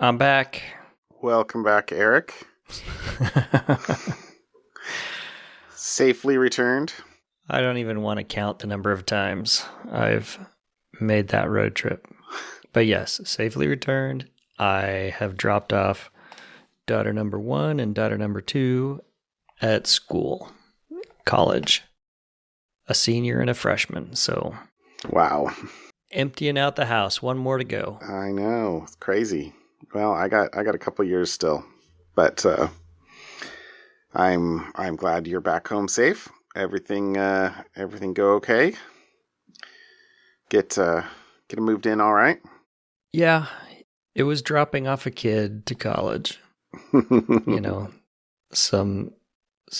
I'm back. Welcome back, Eric. Safely returned. I don't even want to count the number of times I've made that road trip. But yes, safely returned. I have dropped off daughter number 1 and daughter number 2 at school, college. A senior and a freshman, so. Wow. Emptying out the house. One more to go. I know. It's crazy. Well, I got a couple years still, but I'm glad you're back home safe. Everything go okay? Get moved in all right? Yeah, it was dropping off a kid to college. You know, some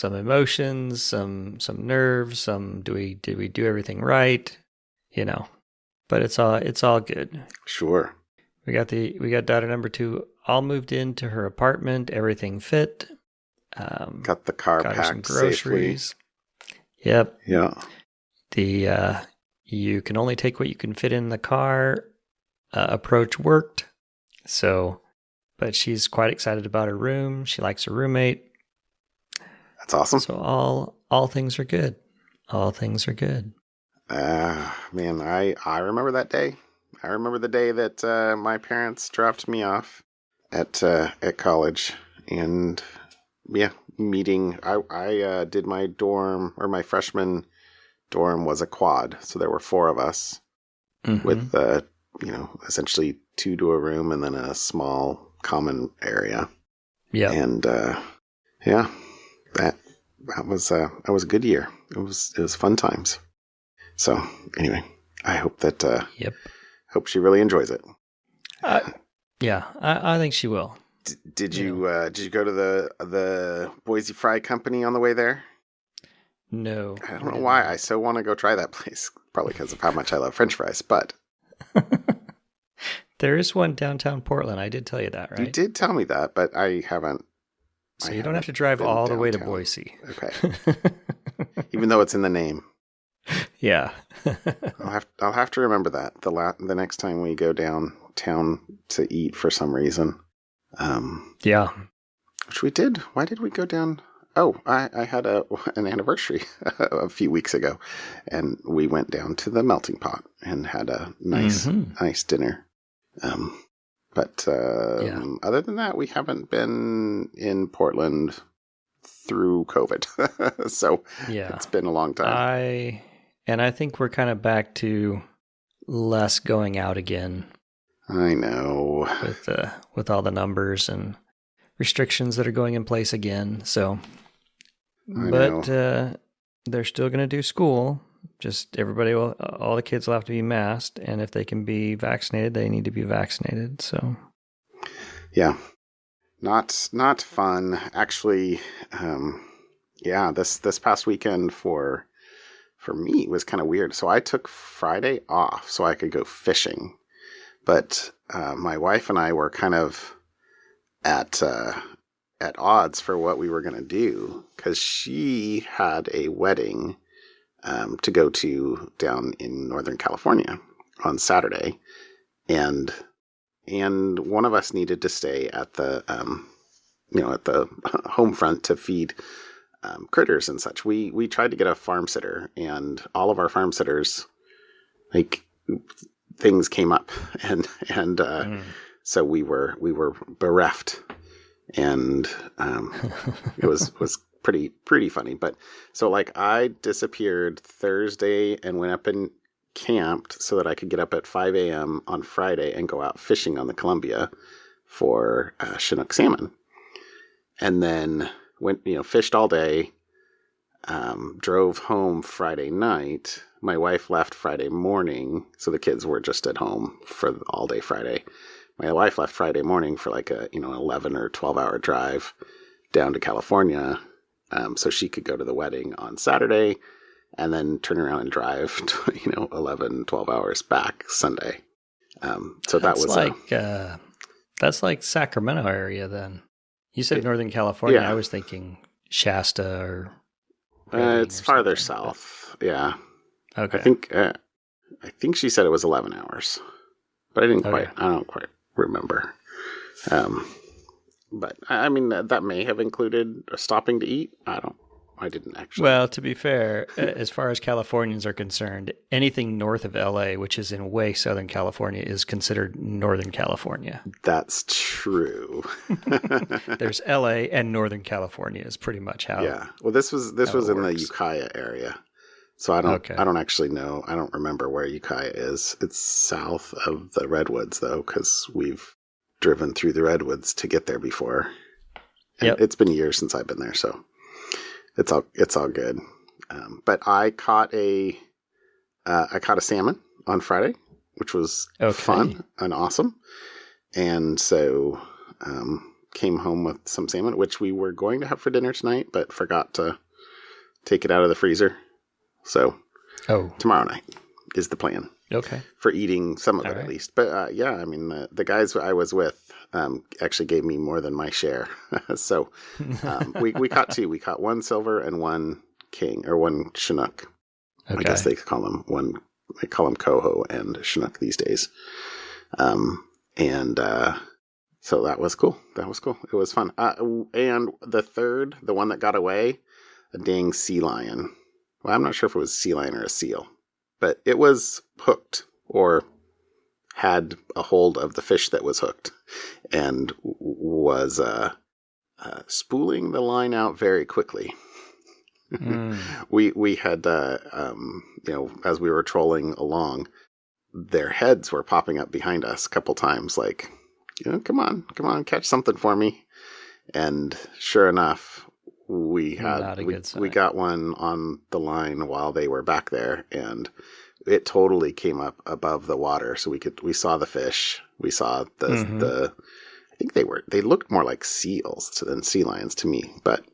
emotions, some nerves, did we do everything right? You know, but it's all good. Sure. We got daughter number 2 all moved into her apartment. Everything fit. Got the car got her some packed groceries. safely. Yep. Yeah. The you can only take what you can fit in the car. Approach worked. So, but she's quite excited about her room. She likes her roommate. That's awesome. So all things are good. All things are good. Man, I remember that day. I remember the day that my parents dropped me off at college, and yeah, meeting. I did my dorm, or my freshman dorm was a quad, so there were 4 of us with essentially 2 to a room and then a small common area. Yeah, and yeah, that was a good year. It was fun times. So anyway, I hope that hope she really enjoys it. Yeah, I think she will. Did you go to the Boise Fry Company on the way there? No. I don't know why. I so want to go try that place. Probably because of how much I love French fries, but there is one downtown Portland. I did tell you that, right? You did tell me that, but I haven't. So you don't have to drive all the way to Boise. Okay. Even though it's in the name. Yeah. I'll have to remember that the next time we go downtown to eat for some reason. Yeah. Which we did. Why did we go down? Oh, I had an anniversary a few weeks ago, and we went down to the Melting Pot and had a nice dinner. But other than that, we haven't been in Portland through COVID. So yeah, it's been a long time. I think we're kind of back to less going out again. I know. With all the numbers and restrictions that are going in place again. So, but they're still going to do school. Just all the kids will have to be masked, and if they can be vaccinated, they need to be vaccinated. So, yeah, not fun. Actually, this past weekend for me was kind of weird. So I took Friday off so I could go fishing, but my wife and I were kind of at odds for what we were going to do, because she had a wedding to go to down in Northern California on Saturday, and one of us needed to stay at the at the home front to feed critters and such. We tried to get a farm sitter, and all of our farm sitters, like, things came up, and so we were bereft, and it was pretty funny. But so, like, I disappeared Thursday and went up and camped so that I could get up at 5 a.m. on Friday and go out fishing on the Columbia for Chinook salmon, and then went, fished all day, drove home Friday night. My wife left Friday morning, so the kids were just at home for all day Friday. My wife left Friday morning for like a 11 or 12 hour drive down to California, so she could go to the wedding on Saturday and then turn around and drive 11, 12 hours back Sunday. So that was that's like Sacramento area then. You said Northern California. Yeah. I was thinking Shasta or it's farther south. But... Yeah. Okay. I think she said it was 11 hours, but I don't quite remember. Um, but I mean, that may have included stopping to eat. I didn't actually. Well, to be fair, as far as Californians are concerned, anything north of LA, which is in way Southern California, is considered Northern California. That's true. There's LA and Northern California is pretty much how. Yeah. Well, this was in the Ukiah area. So I don't actually know. I don't remember where Ukiah is. It's south of the Redwoods though, because we've driven through the Redwoods to get there before. And it's been years since I've been there, so it's all good. But I caught a salmon on Friday, which was fun and awesome. And so came home with some salmon, which we were going to have for dinner tonight, but forgot to take it out of the freezer. So tomorrow night is the plan. Okay. For eating some of it at least. But I mean, the guys I was with actually gave me more than my share. So we caught two. We caught one silver and one king, or one Chinook. Okay. I guess they call them coho and Chinook these days. So that was cool. It was fun. And the one that got away, a dang sea lion. Well, I'm not sure if it was a sea lion or a seal, but it was hooked or had a hold of the fish that was hooked and was spooling the line out very quickly. We had, as we were trolling along, their heads were popping up behind us a couple times, like, come on, catch something for me. And sure enough, we got one on the line while they were back there, and it totally came up above the water, so we saw the fish. We saw the I think they looked more like seals than sea lions to me, but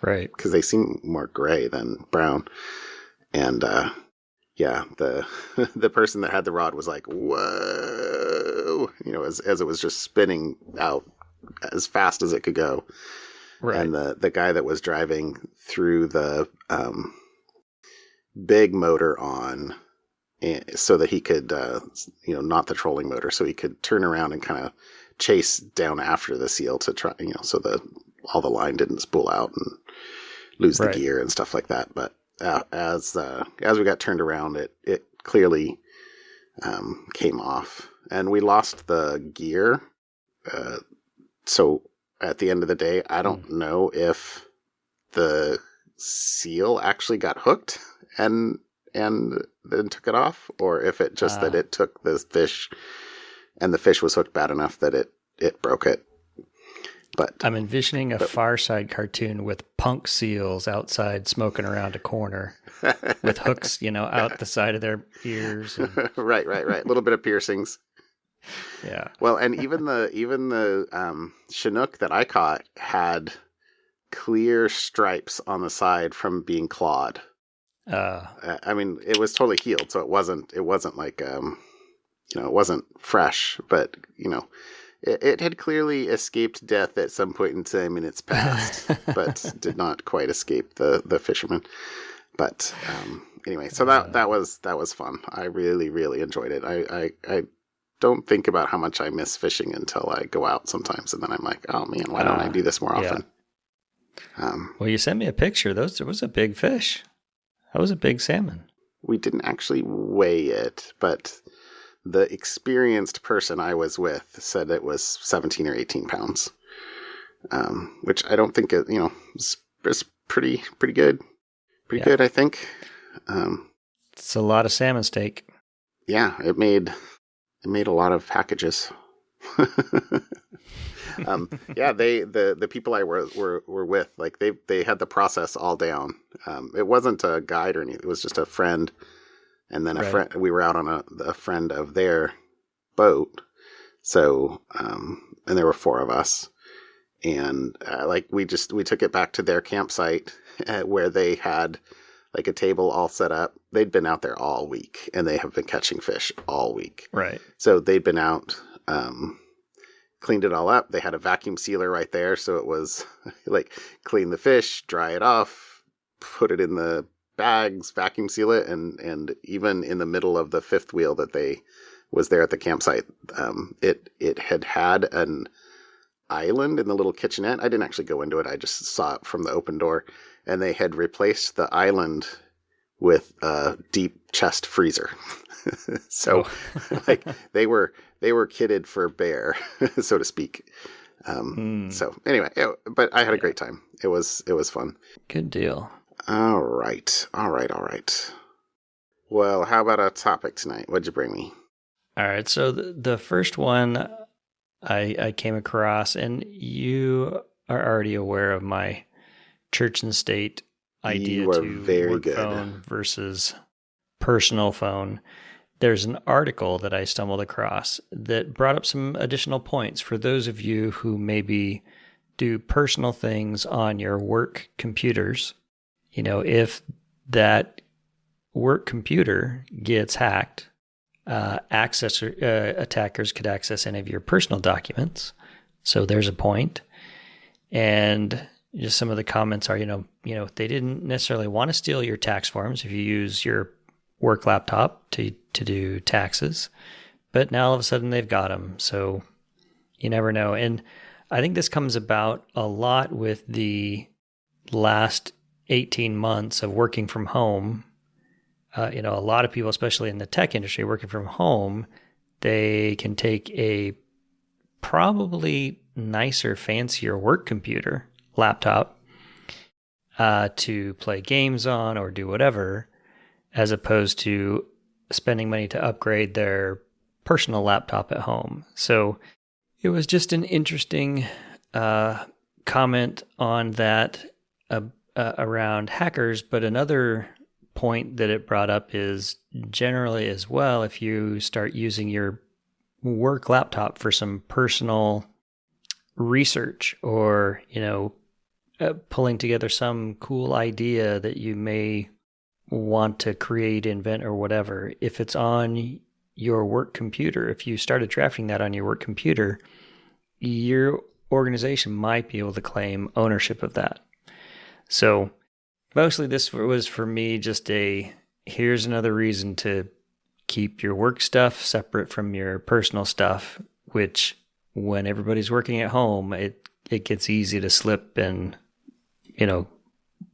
right, because they seem more gray than brown. And the the person that had the rod was like, whoa, as it was just spinning out as fast as it could go. Right. And the guy that was driving threw the big motor on so that he could, not the trolling motor, so he could turn around and kind of chase down after the seal to try, so that all the line didn't spool out and lose the gear and stuff like that. But as we got turned around, it clearly came off, and we lost the gear. So at the end of the day, I don't know if the seal actually got hooked and then took it off, or if it just that it took the fish and the fish was hooked bad enough that it broke it. But I'm envisioning a Far Side cartoon with punk seals outside smoking around a corner with hooks, out the side of their ears. And... Right. A little bit of piercings. Yeah. Well, and even the Chinook that I caught had clear stripes on the side from being clawed. I mean, it was totally healed, so it wasn't like it wasn't fresh, but it had clearly escaped death at some point in time in its past, but did not quite escape the fisherman. But anyway, so that was fun. I really, really enjoyed it. I don't think about how much I miss fishing until I go out sometimes, and then I'm like, oh man, why don't I do this more often? Well, you sent me a picture. There was a big fish. That was a big salmon. We didn't actually weigh it, but the experienced person I was with said it was 17 or 18 pounds, which I don't think is pretty good. Pretty good, I think. It's a lot of salmon steak. Yeah, it made a lot of packages. The people I were with, like they had the process all down. It wasn't a guide or anything. It was just a friend, and then a friend. We were out on a friend of their boat. So, and there were 4 of us, and we took it back to their campsite where they had like a table all set up. They'd been out there all week, and they have been catching fish all week. Right. So they'd been out, cleaned it all up. They had a vacuum sealer right there. So it was like clean the fish, dry it off, put it in the bags, vacuum seal it. And even in the middle of the 5th wheel that was there at the campsite, it had island in the little kitchenette. I didn't actually go into it. I just saw it from the open door, and they had replaced the island with a deep chest freezer. So like they were kitted for bear, so to speak. So anyway, but I had a great time. It was fun. Good deal. All right. Well, how about a topic tonight? What'd you bring me? All right. So the first one I came across, and you are already aware of my church and state idea You are to very work good. phone versus personal phone. There's an article that I stumbled across that brought up some additional points for those of you who maybe do personal things on your work computers. You know, if that work computer gets hacked, attackers could access any of your personal documents. So there's a point. And just some of the comments are, they didn't necessarily want to steal your tax forms if you use your work laptop to do taxes, but now all of a sudden they've got them. So you never know. And I think this comes about a lot with the last 18 months of working from home. A lot of people, especially in the tech industry, working from home, they can take a probably nicer, fancier work computer, laptop, to play games on or do whatever, as opposed to spending money to upgrade their personal laptop at home. So it was just an interesting comment on that around hackers. But another point that it brought up is generally as well, if you start using your work laptop for some personal research or, pulling together some cool idea that you may want to create, invent, or whatever, if it's on your work computer, if you started drafting that on your work computer, your organization might be able to claim ownership of that. So mostly this was for me just here's another reason to keep your work stuff separate from your personal stuff, which when everybody's working at home, it gets easy to slip and,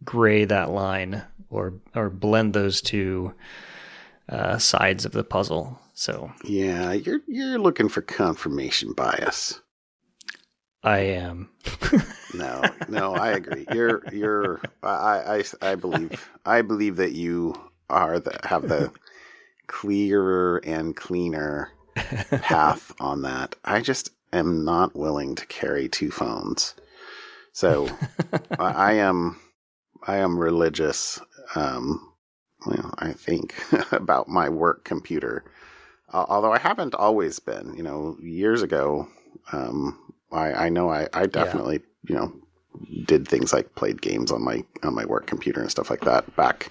gray that line or blend those two sides of the puzzle. So yeah, you're looking for confirmation bias. I am. No, I agree. I believe that you have the clearer and cleaner path on that. I just am not willing to carry two phones. So I am religious. I think about my work computer, although I haven't always been. Years ago, I know I definitely did things like played games on my work computer and stuff like that back,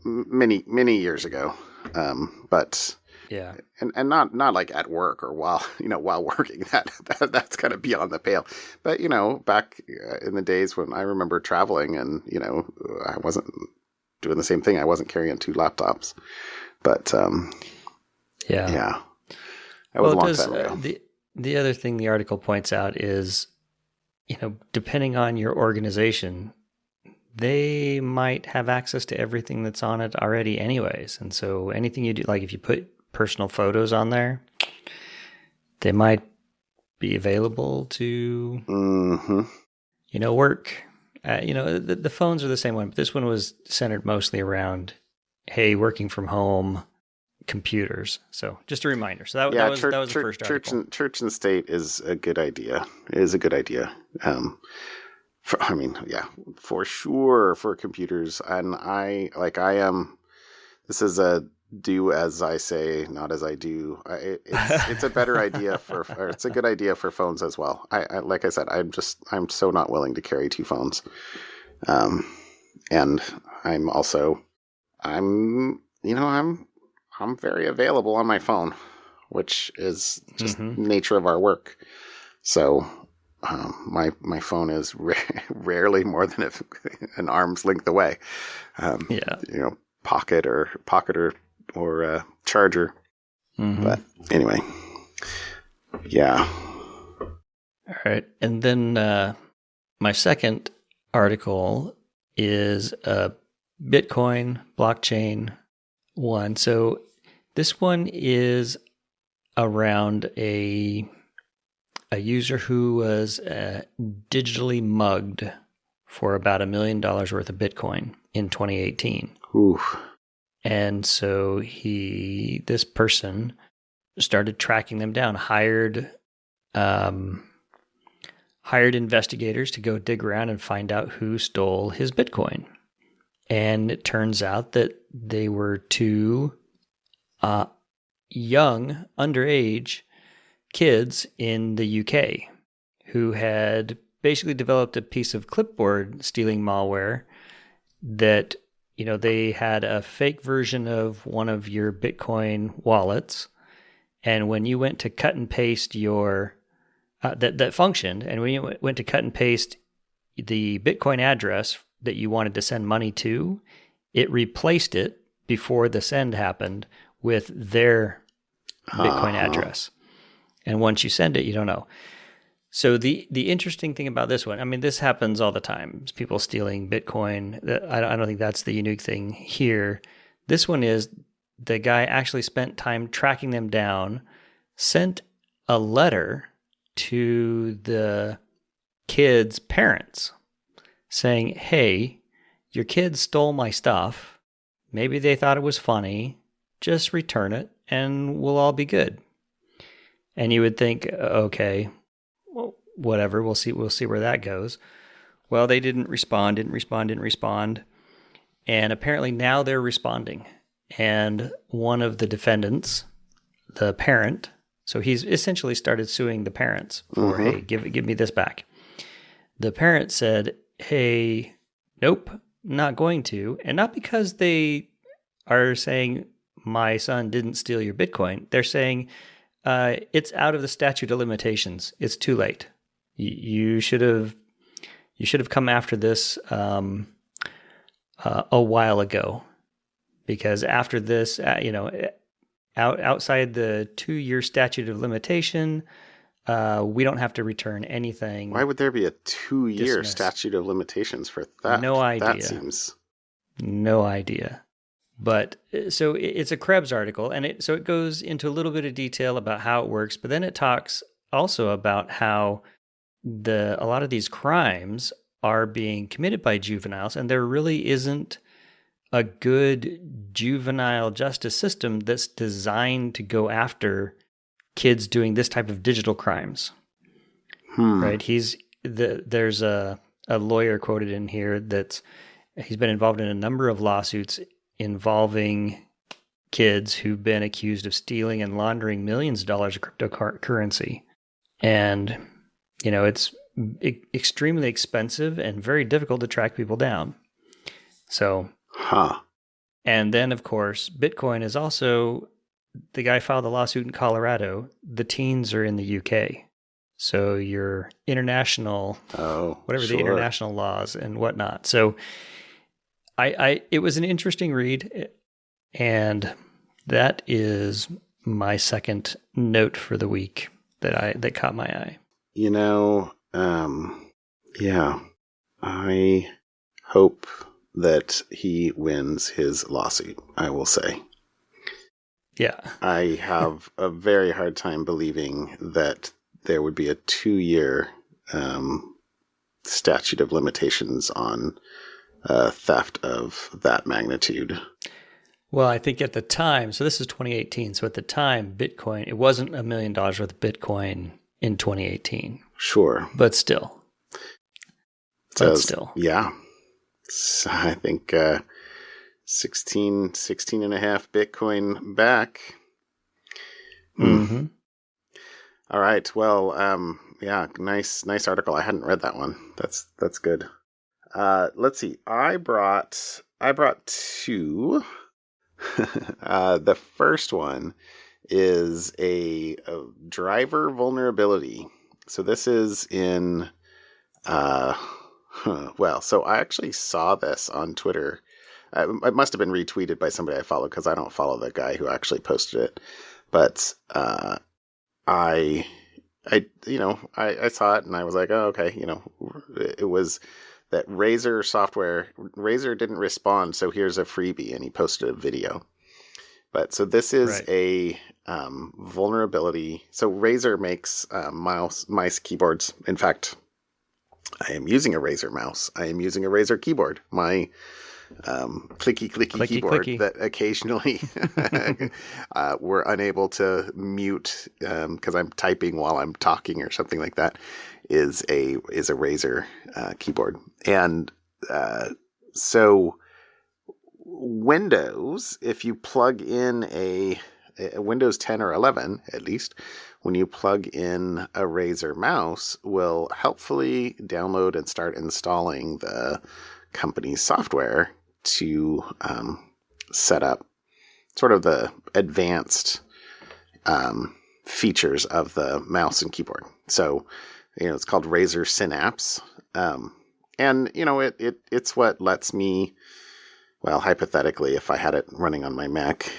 many years ago. But yeah, and not like at work or while working. That's kind of beyond the pale. But back in the days when I remember traveling and I wasn't doing the same thing. I wasn't carrying two laptops. But yeah, that was a long time ago. The other thing the article points out is, depending on your organization, they might have access to everything that's on it already anyways. And so anything you do, like if you put personal photos on there, they might be available to, work. The phones are the same one, but this one was centered mostly around, hey, working from home, computers. So just a reminder. So that was the first article. Church and state is a good idea. It is a good idea. For sure for computers. And I am, this is a do as I say, not as I do. It's a better idea it's a good idea for phones as well. I like I said, I'm so not willing to carry two phones. And I'm very available on my phone, which is just nature of our work. So my phone is rarely more than an arm's length away. Pocket or charger. But anyway, yeah. All right. And then my second article is a Bitcoin blockchain one. So this one is around a user who was digitally mugged for about $1 million worth of Bitcoin in 2018. Oof. And so this person started tracking them down, hired investigators to go dig around and find out who stole his Bitcoin. And it turns out that they were two young, underage kids in the UK who had basically developed a piece of clipboard stealing malware that, they had a fake version of one of your Bitcoin wallets. And when you went to cut and paste your, that functioned, and when you went to cut and paste the Bitcoin address that you wanted to send money to, it replaced it before the send happened with their Bitcoin address. And once you send it, you don't know. So the interesting thing about this one, I mean, this happens all the time. It's people stealing Bitcoin. I don't think that's the unique thing here. This one is the guy actually spent time tracking them down, sent a letter to the kids' parents saying, hey, your kids stole my stuff. Maybe they thought it was funny. Just return it and we'll all be good. And you would think, okay, well, whatever, we'll see where that goes. Well, they didn't respond. And apparently now they're responding. And one of the defendants, the parent, so he's essentially started suing the parents for, hey, give me this back. The parent said, hey, nope, not going to. And not because they are saying my son didn't steal your Bitcoin. They're saying it's out of the statute of limitations. It's too late. You should have come after this a while ago, because after this, outside the 2-year statute of limitation, we don't have to return anything. Why would there be a 2-year statute of limitations for theft? No idea. That seems... No idea. But so it's a Krebs article, and it goes into a little bit of detail about how it works, but then it talks also about how a lot of these crimes are being committed by juveniles, and there really isn't a good juvenile justice system that's designed to go after kids doing this type of digital crimes. Right? There's a lawyer quoted in here he's been involved in a number of lawsuits involving kids who've been accused of stealing and laundering millions of dollars of cryptocurrency. And, it's extremely expensive and very difficult to track people down. So, and then, of course, Bitcoin is also, the guy filed a lawsuit in Colorado. The teens are in the UK. So your international, the international laws and whatnot. So it was an interesting read, and that is my second note for the week that caught my eye. I hope that he wins his lawsuit, I will say. Yeah. I have a very hard time believing that there would be a 2-year statute of limitations on theft of that magnitude. Well, I think at the time, so this is 2018, so at the time, Bitcoin, it wasn't $1 million worth of Bitcoin in 2018. Sure. But still. Yeah. So I think 16 and a half Bitcoin back. Mm-hmm. All right. Well, nice article. I hadn't read that one. That's good. Let's see. I brought two. The first one is a driver vulnerability. So this is in, so I actually saw this on Twitter. It must have been retweeted by somebody I follow, because I don't follow the guy who actually posted it. But I I saw it and I was like, oh, okay. It was that Razer didn't respond. So here's a freebie. And he posted a video. But so this is Right. a vulnerability. So Razer makes mice keyboards. In fact, I am using a Razer mouse. I am using a Razer keyboard. My clicky keyboard clicky. that occasionally we're unable to mute because I'm typing while I'm talking or something like that is a Razer keyboard. And so Windows, if you plug in a Windows 10 or 11 at least, when you plug in a Razer mouse, will helpfully download and start installing the company's software to set up sort of the advanced features of the mouse and keyboard. So, it's called Razer Synapse. And, it's what lets me, well, hypothetically, if I had it running on my Mac,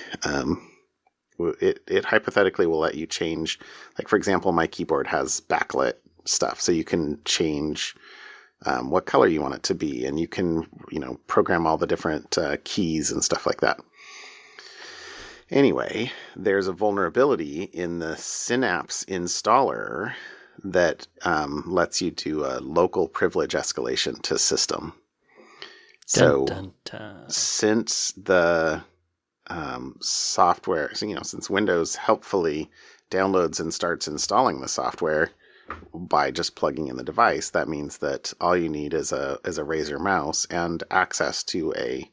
it hypothetically will let you change, like, for example, my keyboard has backlit stuff. So you can change what color you want it to be, and you can, program all the different keys and stuff like that. Anyway, there's a vulnerability in the Synapse installer that lets you do a local privilege escalation to system. So Dun, dun, dun. since the software, since Windows helpfully downloads and starts installing the software by just plugging in the device, that means that all you need is a Razer mouse and access to a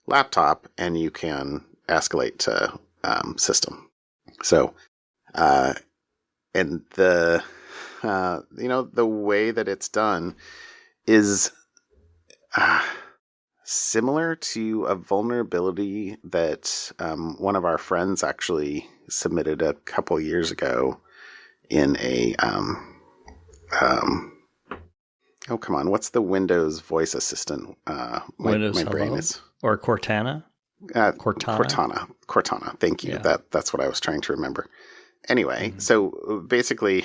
laptop, and you can escalate to system. So, and the the way that it's done is similar to a vulnerability that one of our friends actually submitted a couple years ago in a oh, come on, what's the Windows voice assistant? Windows my Hello? brain is Or Cortana? Cortana. Thank you. Yeah. That's what I was trying to remember. Anyway, so basically,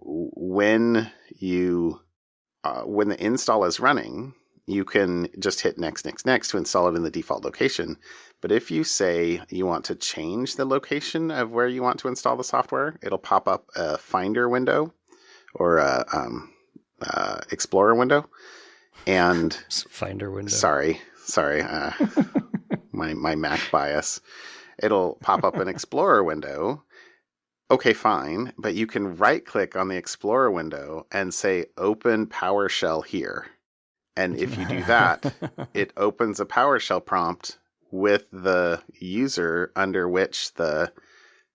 when the install is running, you can just hit next to install it in the default location. But if you say you want to change the location of where you want to install the software, it'll pop up a Finder window or a Explorer window. And Finder window. Sorry, my Mac bias. It'll pop up an Explorer window. Okay, fine, but you can right-click on the Explorer window and say Open PowerShell here. And if you do that, it opens a PowerShell prompt with the user under which the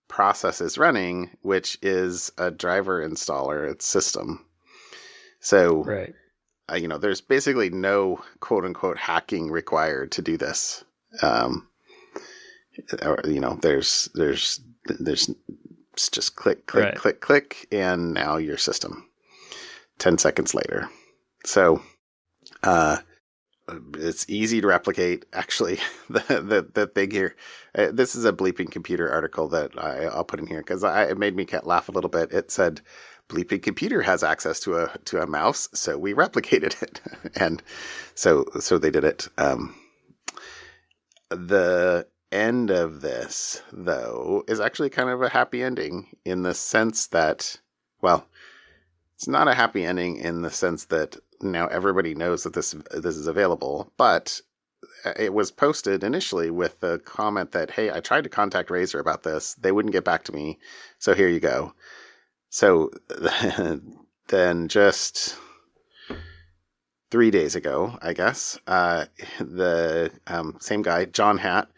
process is running, which is a driver installer, it's system. So, right. There's basically no quote-unquote hacking required to do this. There's just click, Right. click, and now your system. 10 seconds later. So, it's easy to replicate. Actually, the thing here, this is a Bleeping Computer article that I'll put in here because it made me laugh a little bit. It said, Bleeping Computer has access to a mouse, so we replicated it. And so they did it. The end of this, though, is actually kind of a happy ending in the sense that, well, it's not a happy ending in the sense that now everybody knows that this is available, but it was posted initially with the comment that, hey, I tried to contact Razer about this. They wouldn't get back to me. So here you go. So then just 3 days ago, I guess, the same guy, John Hatt,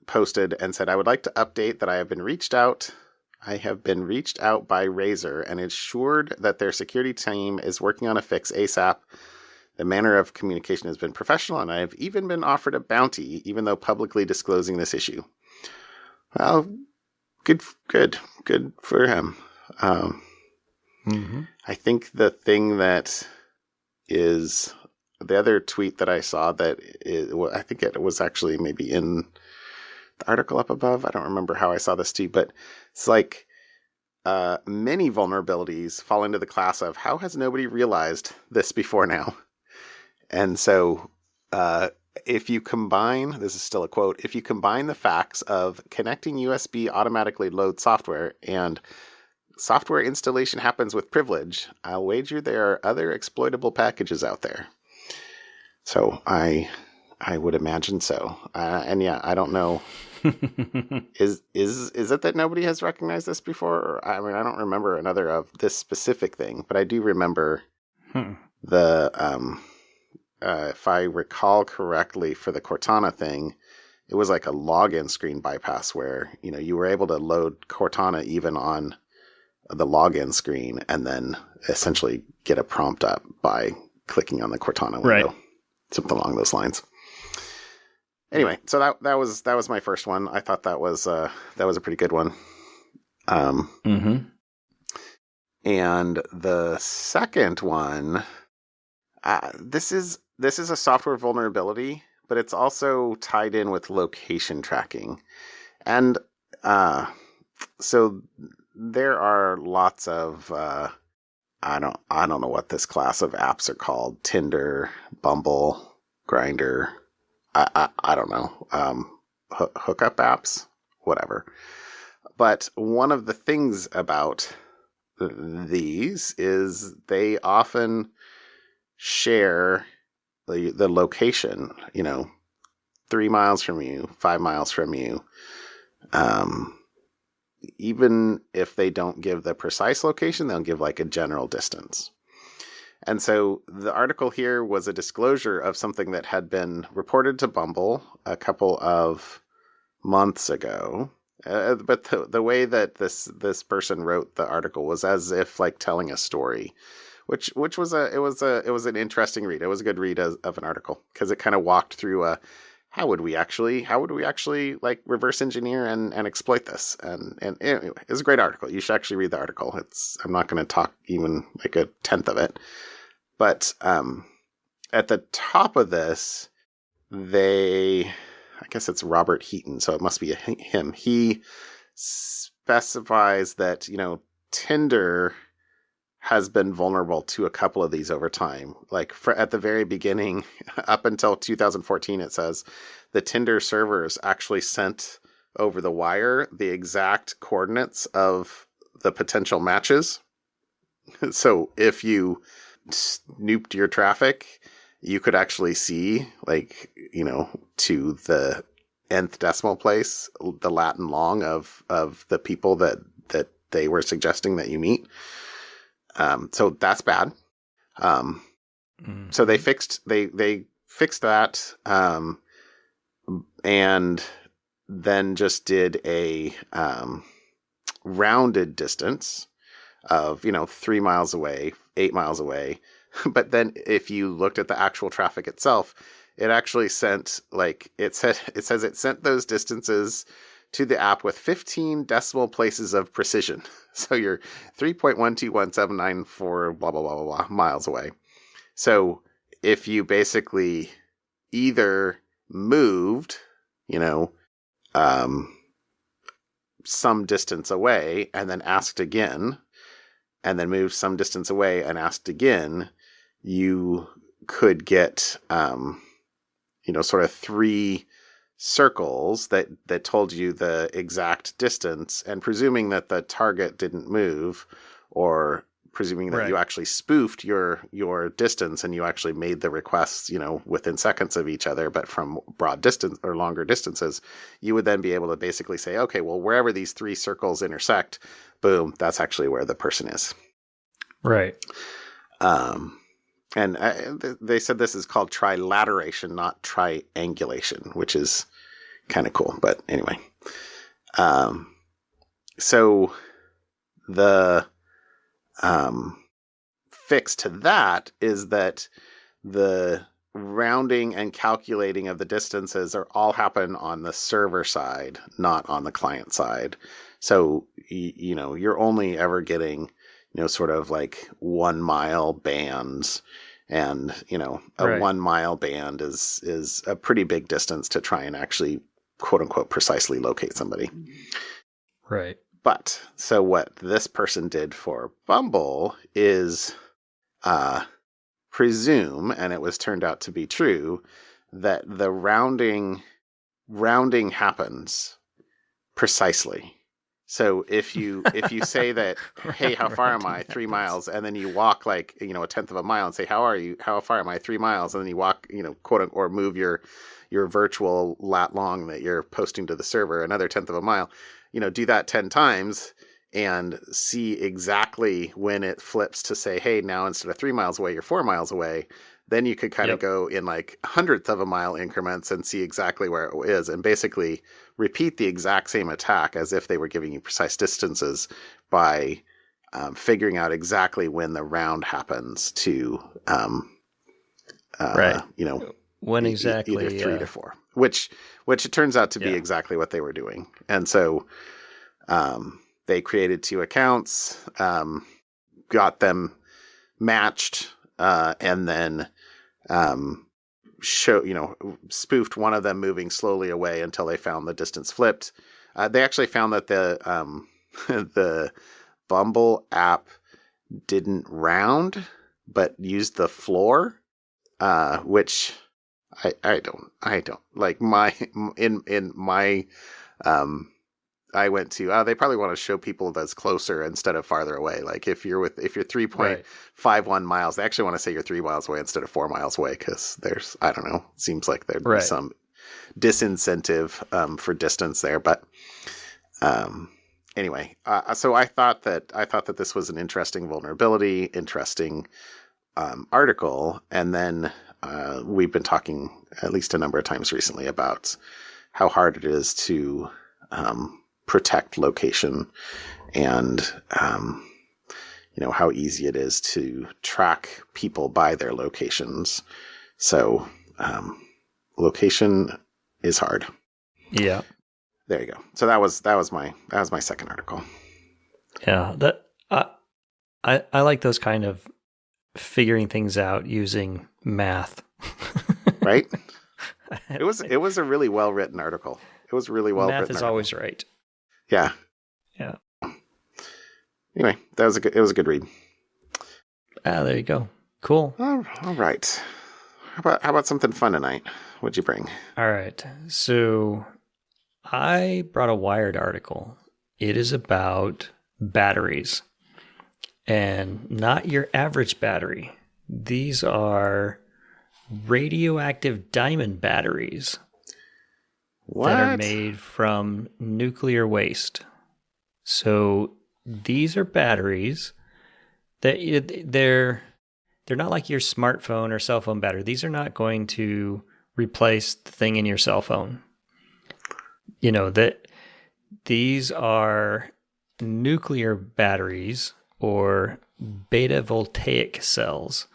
posted and said, I would like to update that I have been reached out by Razer and assured that their security team is working on a fix ASAP. The manner of communication has been professional, and I have even been offered a bounty, even though publicly disclosing this issue. Well, good for him. I think the thing that is the other tweet that I saw I think it was actually maybe in the article up above. I don't remember how I saw this too, but it's like many vulnerabilities fall into the class of how has nobody realized this before now? And so if you combine, this is still a quote, if you combine the facts of connecting USB automatically loads software and software installation happens with privilege, I'll wager there are other exploitable packages out there. So I would imagine so. And yeah, I don't know. Is it that nobody has recognized this before? Or, I mean, I don't remember another of this specific thing, but I do remember the if I recall correctly, for the Cortana thing, it was like a login screen bypass where, you know, you were able to load Cortana even on the login screen and then essentially get a prompt up by clicking on the Cortana window. Right. Something along those lines. Anyway, so that was my first one. I thought that was a pretty good one. And the second one, this is a software vulnerability, but it's also tied in with location tracking. And so there are lots of I don't know what this class of apps are called. Tinder, Bumble, Grindr. I don't know. Hookup apps, whatever. But one of the things about these is they often share the location, 3 miles from you, 5 miles from you. Even if they don't give the precise location, they'll give like a general distance. And so the article here was a disclosure of something that had been reported to Bumble a couple of months ago. But the way that this person wrote the article was as if like telling a story, which was an interesting read. It was a good read of an article because it kind of walked through how would we actually like reverse engineer and exploit this? And anyway, it's a great article. You should actually read the article. I'm not going to talk even like a tenth of it. But at the top of this, I guess it's Robert Heaton, so it must be him. He specifies that, Tinder has been vulnerable to a couple of these over time. Like at the very beginning, up until 2014, it says the Tinder servers actually sent over the wire the exact coordinates of the potential matches. So if you snooped your traffic, you could actually see, like, to the nth decimal place, the Latin long of the people that they were suggesting that you meet. So that's bad. So they fixed that, and then just did a rounded distance of 3 miles away, 8 miles away. But then if you looked at the actual traffic itself, it actually sent it says it sent those distances to the app with 15 decimal places of precision. So you're 3.12179 blah, blah, blah, blah, blah miles away. So if you basically either moved, some distance away and then asked again, and then moved some distance away and asked again, you could get, sort of 3 circles that told you the exact distance, and presuming that the target didn't move, or presuming that you actually spoofed your distance and you actually made the requests, within seconds of each other, but from broad distance or longer distances, you would then be able to basically say, okay, well, wherever these 3 circles intersect, boom, that's actually where the person is. Right. And they said this is called trilateration, not triangulation, which is kind of cool. But anyway, so the fix to that is that the rounding and calculating of the distances are all happen on the server side, not on the client side. So, you're only ever getting, sort of like 1 mile bands. And, a 1 mile band is a pretty big distance to try and actually, quote unquote, precisely locate somebody. Right. But so what this person did for Bumble is presume, and it was turned out to be true, that the rounding happens precisely. So if you say that, hey, how far am I? 3 miles, and then you walk like, a tenth of a mile and say, how far am I? 3 miles, and then you walk, quote, or move your virtual lat long that you're posting to the server another tenth of a mile, do that 10 times and see exactly when it flips to say, hey, now instead of 3 miles away, you're 4 miles away. Then you could kind of go in like hundredth of a mile increments and see exactly where it is, and basically repeat the exact same attack as if they were giving you precise distances by figuring out exactly when the round happens to, right. When exactly either 3 to 4, which it turns out to be exactly what they were doing. And so they created 2 accounts, got them matched, and then spoofed one of them moving slowly away until they found the distance flipped. They actually found that the Bumble app didn't round, but used the floor, which I don't like. I went to, they probably want to show people that's closer instead of farther away. Like if you're 3.51 miles, they actually want to say you're 3 miles away instead of 4 miles away. Cause there's, I don't know, seems like there'd be some disincentive, for distance there. But, anyway, so I thought that this was an interesting vulnerability, interesting, article. And then, we've been talking at least a number of times recently about how hard it is to, protect location, and how easy it is to track people by their locations. So location is hard. Yeah. There you go. So that was my second article. Yeah, that I like those kind of figuring things out using math. Right? It was a really well written article. It was really well written. Math is always right. Yeah. Yeah. Anyway, it was a good read. There you go. Cool. All right. How about something fun tonight? What'd you bring? All right. So I brought a Wired article. It is about batteries, and not your average battery. These are radioactive diamond batteries. What? That are made from nuclear waste. So these are batteries that they're not like your smartphone or cell phone battery. These are not going to replace the thing in your cell phone. That these are nuclear batteries or beta voltaic cells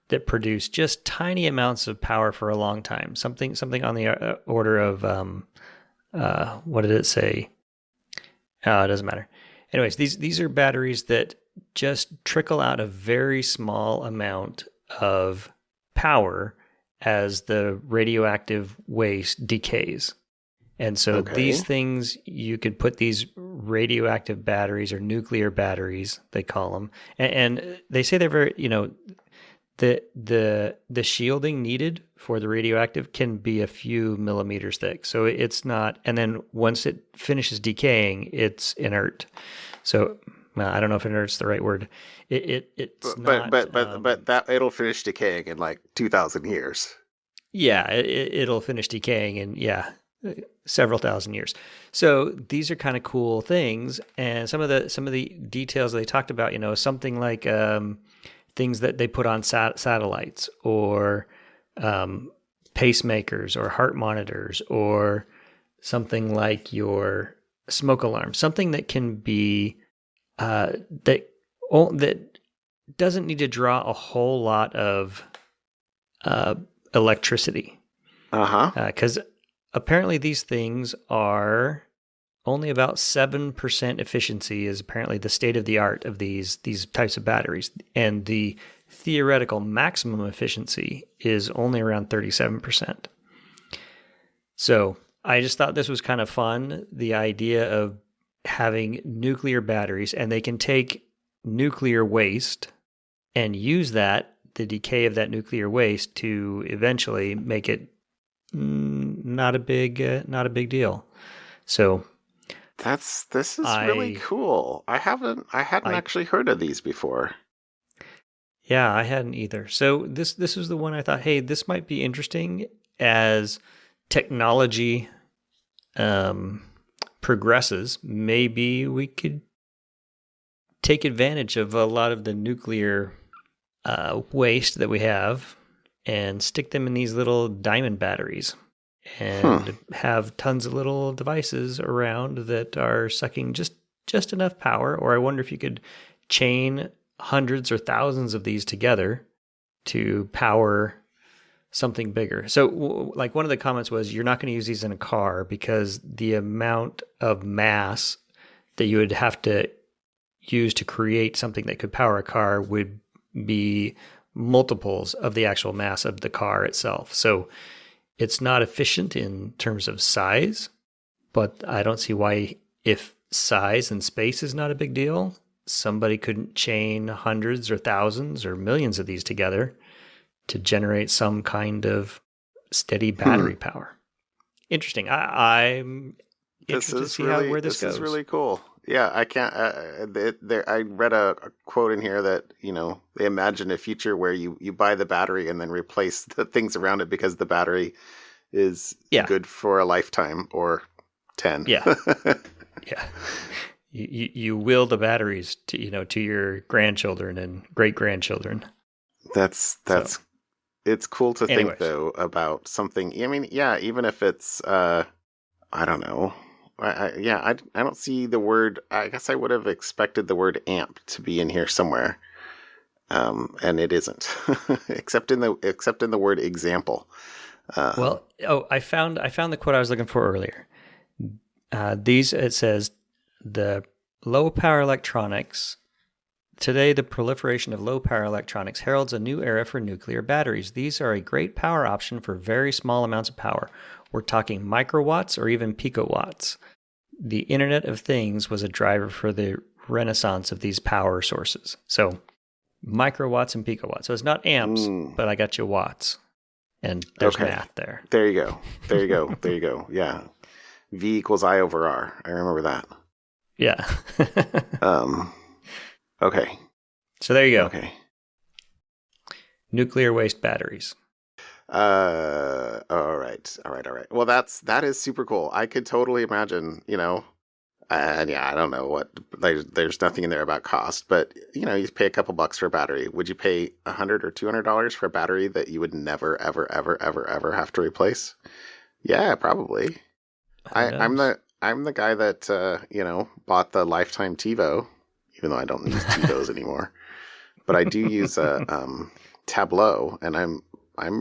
that produce just tiny amounts of power for a long time. Something on the order of, what did it say? It doesn't matter. Anyways, these are batteries that just trickle out a very small amount of power as the radioactive waste decays. And so these things, you could put these radioactive batteries or nuclear batteries, they call them. And they say they're very, the shielding needed for the radioactive can be a few millimeters thick. So it's not, and then once it finishes decaying, it's inert. So I don't know if inert's the right word. It's not. But that it'll finish decaying in like 2,000 years. Yeah, it'll finish decaying in several thousand years. So these are kind of cool things, and some of the details they talked about, something like things that they put on satellites, or pacemakers, or heart monitors, or something like your smoke alarm, something that can be that doesn't need to draw a whole lot of electricity. Because apparently these things are only about 7% efficiency is apparently the state of the art of these types of batteries. And the theoretical maximum efficiency is only around 37%. So I just thought this was kind of fun. The idea of having nuclear batteries, and they can take nuclear waste and use the decay of that nuclear waste to eventually make it not a big deal. So this is really cool. I hadn't actually heard of these before. Yeah, I hadn't either. So this was the one I thought, hey, this might be interesting as technology progresses. Maybe we could take advantage of a lot of the nuclear waste that we have and stick them in these little diamond batteries and have tons of little devices around that are sucking just enough power. Or I wonder if you could chain hundreds or thousands of these together to power something bigger. So like one of the comments was, you're not going to use these in a car because the amount of mass that you would have to use to create something that could power a car would be multiples of the actual mass of the car itself. So it's not efficient in terms of size, but I don't see why, if size and space is not a big deal, somebody couldn't chain hundreds or thousands or millions of these together to generate some kind of steady battery power. Interesting. I'm interested to see where this goes. This is really cool. Yeah, I can't. I read a quote in here that, they imagine a future where you buy the battery and then replace the things around it because the battery is good for a lifetime or 10. Yeah, yeah. You will the batteries to your grandchildren and great grandchildren. That's it's cool to think though about something. I mean, yeah, even if it's I don't know. I don't see the word. I guess I would have expected the word amp to be in here somewhere, and it isn't, except in the word example. I found the quote I was looking for earlier. It says the low power electronics. Today, the proliferation of low-power electronics heralds a new era for nuclear batteries. These are a great power option for very small amounts of power. We're talking microwatts or even picowatts. The Internet of Things was a driver for the renaissance of these power sources. So, microwatts and picowatts. So it's not amps, but I got you watts. And there's math there. There you go. There you go. Yeah. V equals I over R. I remember that. Yeah. Okay. So there you go. Okay. Nuclear waste batteries. All right. Well, that is super cool. I could totally imagine, and I don't know what, there's nothing in there about cost, but you pay a couple bucks for a battery. Would you pay $100 or $200 for a battery that you would never, ever, ever, ever, ever have to replace? Yeah, probably. I'm the guy that, bought the lifetime TiVo, even though I don't use TiVos anymore, but I do use a Tableau, and I'm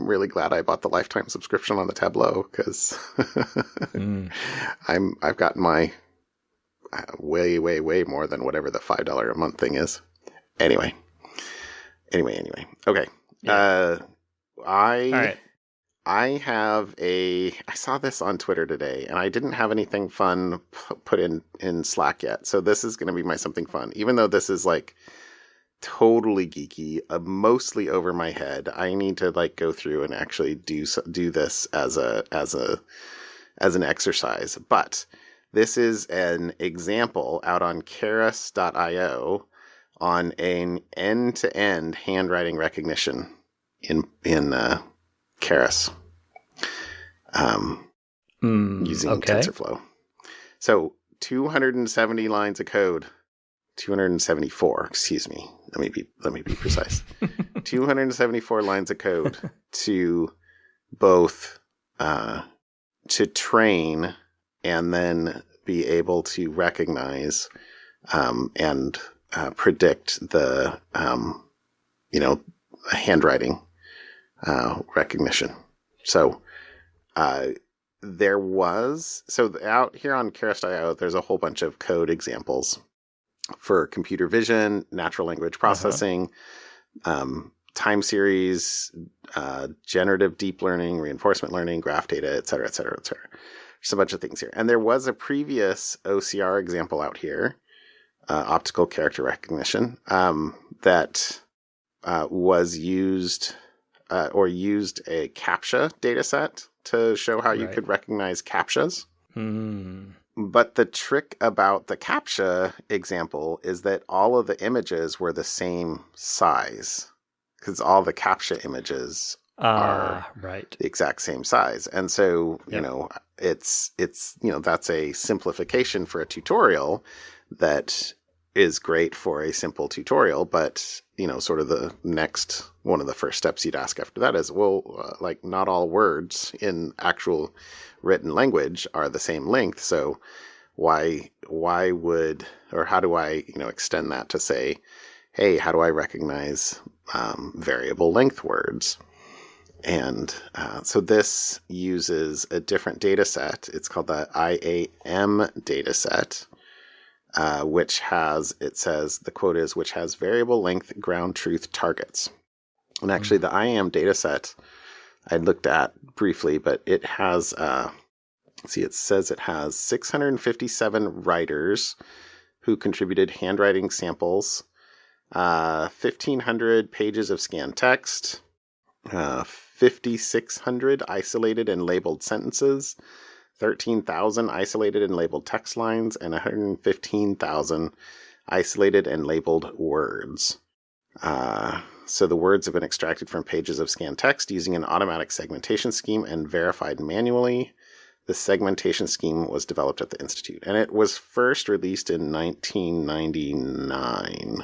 really glad I bought the lifetime subscription on the Tableau because I've gotten my way, way, way more than whatever the $5 a month thing is. Anyway. Okay. Yeah. All right. I saw this on Twitter today, and I didn't have anything fun put in Slack yet. So this is going to be my something fun, even though this is like totally geeky, mostly over my head. I need to go through and actually do this as an exercise. But this is an example out on Keras.io on an end-to-end handwriting recognition in Keras using TensorFlow. So 270 lines of code. 274, excuse me. Let me be precise. 274 lines of code to both to train and then be able to recognize and predict the handwriting recognition. So out here on Keras.io, there's a whole bunch of code examples for computer vision, natural language processing, time series, generative deep learning, reinforcement learning, graph data, et cetera, et cetera, et cetera. There's a bunch of things here. And there was a previous OCR example out here, optical character recognition, that was used or used a CAPTCHA data set to show how you could recognize CAPTCHAs. But the trick about the CAPTCHA example is that all of the images were the same size, because all the CAPTCHA images are the exact same size. And so, you know, it's, you know, that's a simplification for a tutorial that is great for a simple tutorial, but, you know, sort of the next, one of the first steps you'd ask after that is, well, like not all words in actual written language are the same length. So why would, or how do I, you know, extend that to say, hey, how do I recognize variable length words? And so this uses a different data set. It's called the IAM data set, which has, it says, the quote is, which has variable length ground truth targets. And actually the IAM data set I looked at briefly, but it has, see, it says it has 657 writers who contributed handwriting samples, 1,500 pages of scanned text, 5,600 isolated and labeled sentences, 13,000 isolated and labeled text lines, and 115,000 isolated and labeled words. So the words have been extracted from pages of scanned text using an automatic segmentation scheme and verified manually. The segmentation scheme was developed at the Institute, and it was first released in 1999.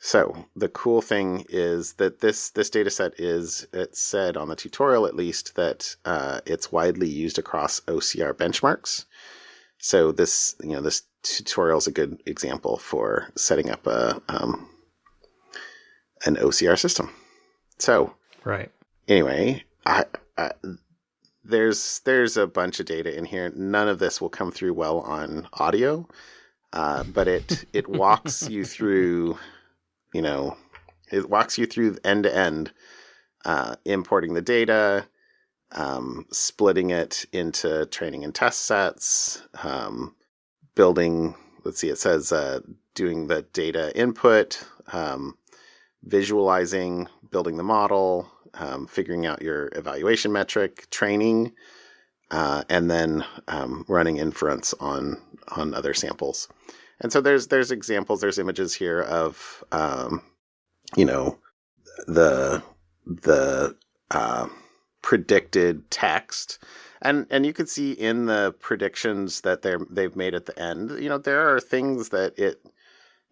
So the cool thing is that this data set is, it said on the tutorial at least, that it's widely used across OCR benchmarks. So this, you know, this tutorial is a good example for setting up an OCR system. So anyway, there's a bunch of data in here. None of this will come through well on audio, but it walks you through. You know, it walks you through end to end, importing the data, splitting it into training and test sets, building, let's see, it says doing the data input, visualizing, building the model, figuring out your evaluation metric, training, and then running inference on other samples. And so there's examples, there's images here of, you know, the predicted text. And you can see in the predictions that they've made at the end, you know, there are things that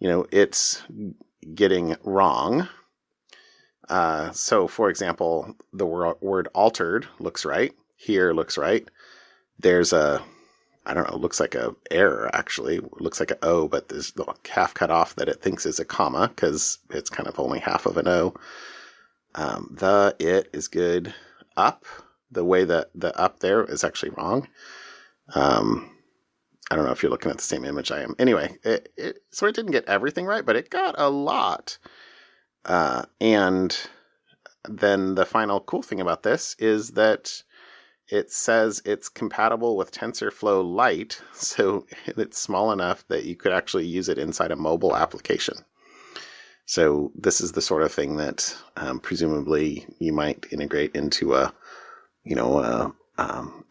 it's getting wrong. So for example, the word altered looks right. Here looks right. There's I don't know, it looks like a error, actually. It looks like an O, but there's the half cut off that it thinks is a comma, because it's kind of only half of an O. It is good. Up, the way that the up there is actually wrong. I don't know if you're looking at the same image I am. Anyway, so it didn't get everything right, but it got a lot. And then the final cool thing about this is that it says it's compatible with TensorFlow Lite, so it's small enough that you could actually use it inside a mobile application. So this is the sort of thing that presumably you might integrate into a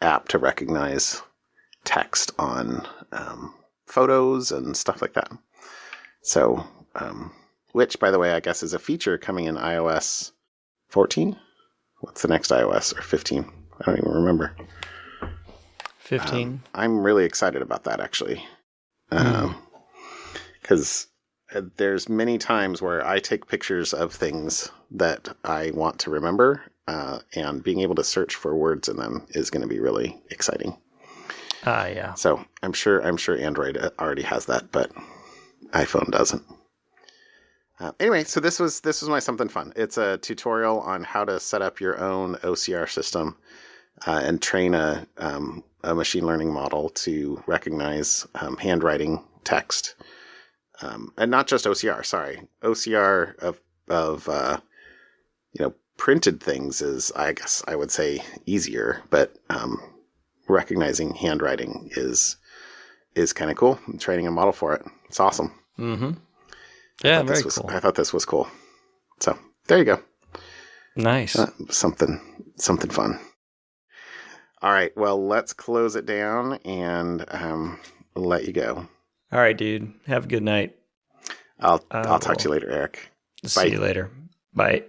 app to recognize text on photos and stuff like that. So, which, by the way, I guess is a feature coming in iOS 14? What's the next iOS, or 15? I don't even remember. 15. I'm really excited about that, actually. Because there's many times where I take pictures of things that I want to remember, and being able to search for words in them is going to be really exciting. Yeah. So I'm sure Android already has that, but iPhone doesn't. Anyway, so this was my something fun. It's a tutorial on how to set up your own OCR system and train a machine learning model to recognize handwriting text, and not just OCR. Sorry, OCR of printed things is, I guess I would say, easier, but recognizing handwriting is kind of cool. I'm training a model for it. It's awesome. Mm-hmm. Yeah, very cool. I thought this was cool. So there you go. Nice. Something fun. All right. Well, let's close it down and let you go. All right, dude. Have a good night. I'll talk to you later, Eric. See you later. Bye.